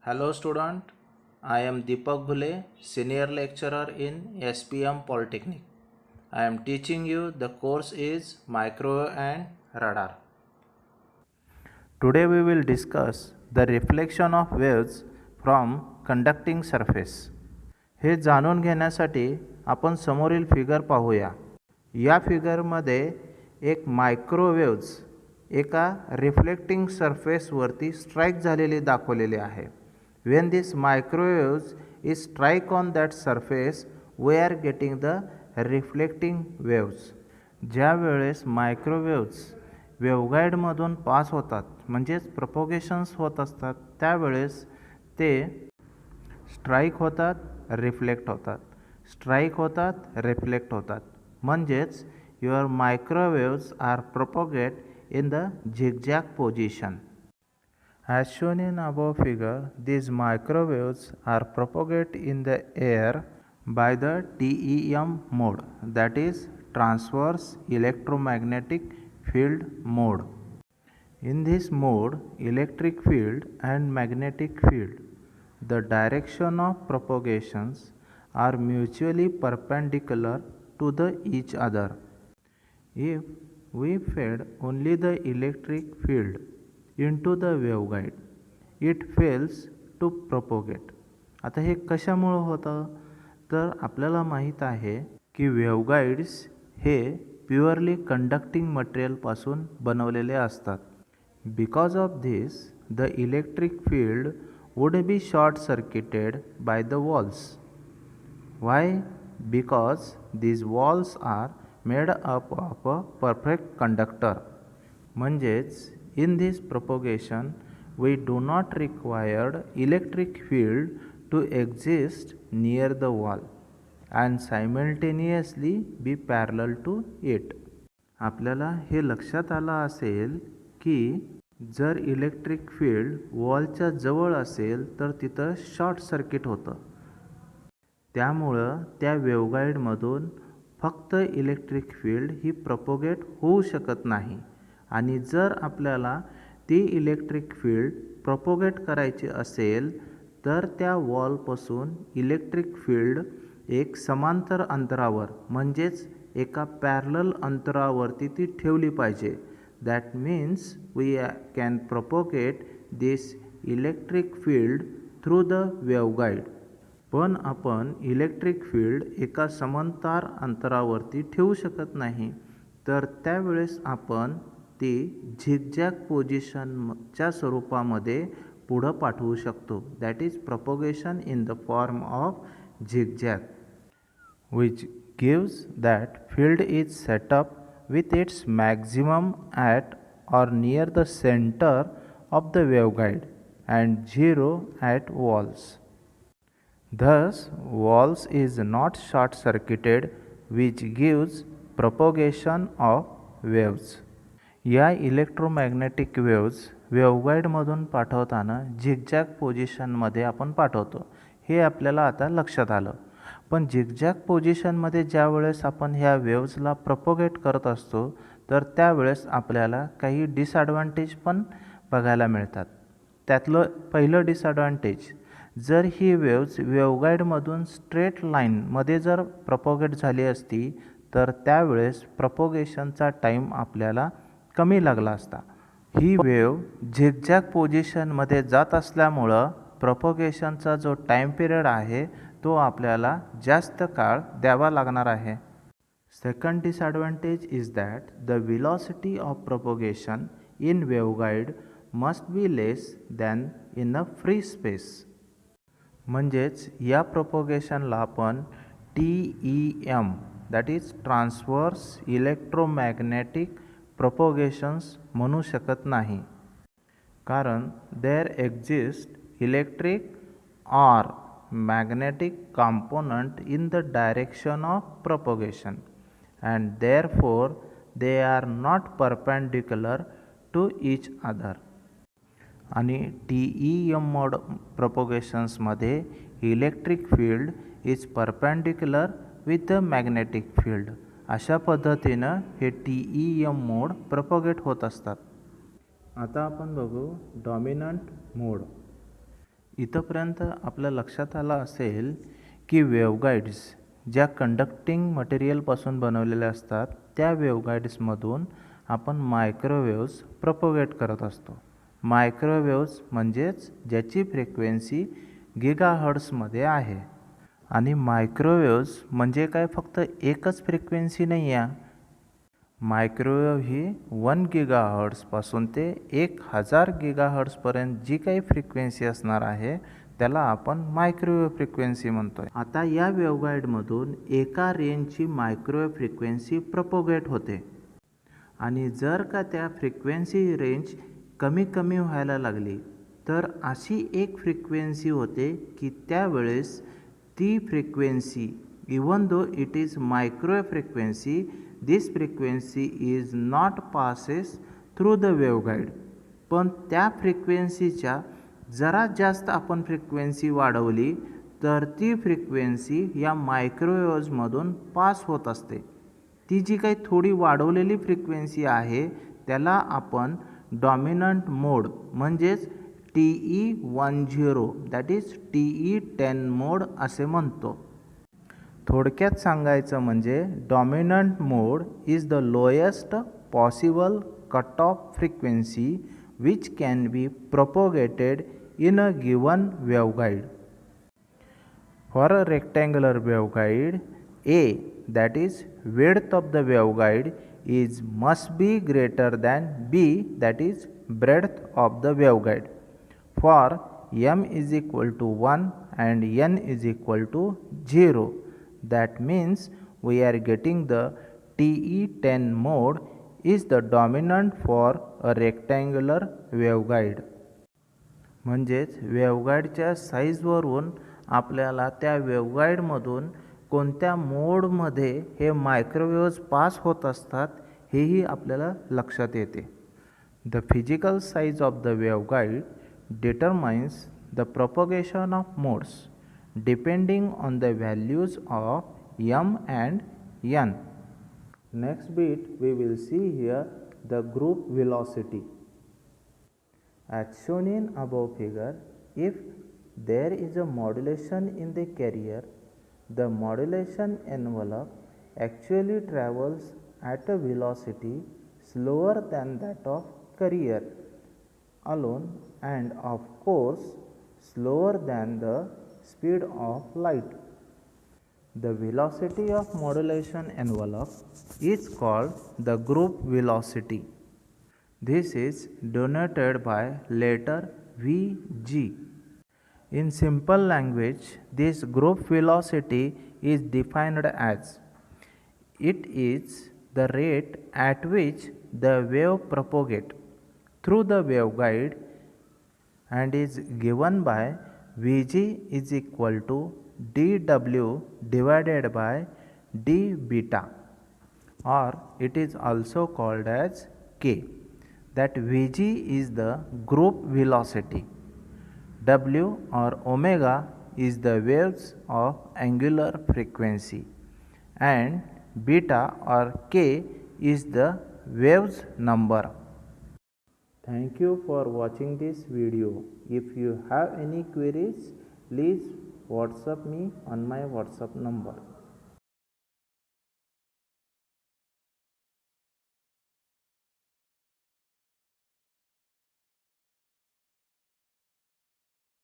Hello student, I am Deepak Bhule, senior lecturer in SPM Polytechnic. I am teaching you the course is Microwave and Radar. Today we will discuss the reflection of waves from conducting surface. हे जाणून घेण्यासाठी आपण समोरील figure पाहूया. या फिगरमध्ये एक microwaves एका reflecting सरफेसवरती strike झालेली दाखवलेली आहे. When this microwaves is strike on that surface, we are getting the reflecting waves. ज्या वेळेस मायक्रोवेव्ज वेव्हगाईडमधून पास होतात म्हणजेच प्रपोगेशन्स होत असतात त्यावेळेस ते स्ट्राईक होतात, रिफ्लेक्ट होतात, स्ट्राईक होतात, रिफ्लेक्ट होतात. म्हणजेच your microwaves are propagate in the zigzag position. As shown in above figure, these microwaves are propagate in the air by the TEM mode, that is transverse electromagnetic field mode. In this mode, electric field and magnetic field, the direction of propagations are mutually perpendicular to the each other. If we fed only the electric field into the waveguide, it fails to propagate. आता हे कशामुळे होतं तर आपल्याला माहीत आहे की वेव्हगाईड्स हे प्युअरली कंडक्टिंग मटेरियलपासून बनवलेले असतात. Because of this the electric field would be short circuited by the walls. Y? Because these walls are made up of a perfect conductor. म्हणजेच in this propagation we do not require electric field to exist near the wall and simultaneously be parallel to it. आपल्याला हे लक्षात आलं असेल की जर electric field वॉलच्या जवळ असेल तर तिथं शॉर्ट सर्किट होतं. त्यामुळं त्या वेव्हगाईडमधून फक्त इलेक्ट्रिक फील्ड ही प्रपोगेट होऊ शकत नाही आणि जर आपल्याला ती इलेक्ट्रिक फील्ड प्रपोगेट करायची असेल तर त्या वॉलपासून इलेक्ट्रिक फील्ड एक समांतर अंतरावर म्हणजेच एका पॅरलल अंतरावरती ती ठेवली पाहिजे. That means we can propagate this electric field through the waveguide. पण आपण इलेक्ट्रिक फील्ड एका समांतर अंतरावरती ठेवू शकत नाही तर त्यावेळेस आपण ती झिगझॅग पोझिशनच्या स्वरूपामध्ये पुढं पाठवू शकतो. That is propagation in the form of zigzag which gives that field is setup with its maximum at or near the centre of the waveguide and zero at walls. Thus, walls is not short circuited which gives propagation of waves. या electromagnetic waves वेव्हगाईडमधून पाठवताना zigzag पोझिशनमध्ये आपण पाठवतो हे आपल्याला आता लक्षात आलं. पण झिगझॅग पोझिशनमध्ये ज्या वेळेस आपण ह्या वेव्सला प्रपोगेट करत असतो तर त्यावेळेस आपल्याला काही डिसॲडव्हान्टेज पण बघायला मिळतात. त्यातलं पहिलं डिसॲडव्हान्टेज, जर ही वेव्स वेव्हगाईडमधून स्ट्रेट लाईनमध्ये जर प्रपोगेट झाली असती तर त्यावेळेस प्रपोगेशनचा टाईम आपल्याला कमी लागला असता. ही वेव्ह झिगझॅग पोझिशनमध्ये जात असल्यामुळं प्रपोगेशनचा जो टाईम पिरियड आहे तो आपल्याला जास्त काळ द्यावा लागणार आहे. Second disadvantage is that the velocity of propagation in waveguide must be less than in a free space. म्हणजेच या प्रपोगेशनला आपण TEM that is transverse electromagnetic propagations म्हणू शकत नाही. कारण there exist electric or magnetic component in the direction of propagation and therefore they are not perpendicular to each other. आणि TEM mode प्रपोगेशन्समध्ये electric field is perpendicular with the magnetic field. अशा पद्धतीनं हे TEM मोड propagate होत असतात. आता आपण बघू डॉमिनंट मोड. इथंपर्यंत आपल्या लक्षात आलं असेल की वेव्हगाईड्स ज्या कंडक्टिंग मटेरियलपासून बनवलेल्या असतात त्या वेव्हगाईड्समधून आपण मायक्रोवेव्हज प्रोपोगेट करत असतो. मायक्रोवेव्हज म्हणजेच ज्याची फ्रिक्वेन्सी गिगाहर्ट्झमध्ये आहे. आणि मायक्रोवेव्हज म्हणजे काय फक्त एकच फ्रिक्वेन्सी नाही आहे. मायक्रोवेव्ह ही 1 गिगाहर्ट्झपासून ते 1000 गिगाहर्ट्झपर्यंत जी काही फ्रिक्वेन्सी असणार आहे त्याला आपण मायक्रोवेव्ह फ्रिक्वेन्सी म्हणतोय. आता या वेव्हगाईडमधून एका रेंजची मायक्रोवेव्ह फ्रिक्वेन्सी प्रोपोगेट होते आणि जर का त्या फ्रिक्वेन्सी रेंज कमी कमी व्हायला लागली तर अशी एक फ्रिक्वेन्सी होते की त्यावेळेस ती frequency even though it is microwave frequency this frequency is not passes through the waveguide. पण त्या फ्रिक्वेन्सीच्या जरा जास्त आपण फ्रिक्वेन्सी वाढवली तर ती फ्रिक्वेन्सी या मायक्रोवेव्हजमधून पास होत असते. ती जी काही थोडी वाढवलेली फ्रिक्वेन्सी आहे त्याला आपण डॉमिनंट मोड म्हणजेच TE10 दॅट इज TE10 मोड असे म्हणतो. थोडक्यात सांगायचं म्हणजे dominant mode is the lowest possible cut off frequency which can be propagated in a given waveguide. For a rectangular waveguide, A, that is width of the waveguide, must be greater than B, that is breadth of the waveguide. For m is equal to 1 and n is equal to 0, that means we are getting the TE10 mode is the dominant for a rectangular waveguide. म्हणजेच वेव्हगाईडच्या साईजवरून आपल्याला त्या वेव्हगाईडमधून कोणत्या मोडमध्ये हे मायक्रोवेव्हज pass होत असतात हेही आपल्याला लक्षात येते. The physical size of the waveguide determines the propagation of modes depending on the values of m and n. Next bit we will see here the group velocity. As shown in above figure, if there is a modulation in the carrier, the modulation envelope actually travels at a velocity slower than that of carrier alone and of course slower than the speed of light. The velocity of modulation envelope is called the group velocity. This is denoted by letter Vg. In simple language, this group velocity is defined as it is the rate at which the wave propagates through the waveguide and is given by Vg is equal to dw divided by d beta, or it is also called as k. That Vg is the group velocity, w or omega is the waves of angular frequency, and beta or k is the waves number. Thank you for watching this video. If you have any queries, please WhatsApp me on my WhatsApp number.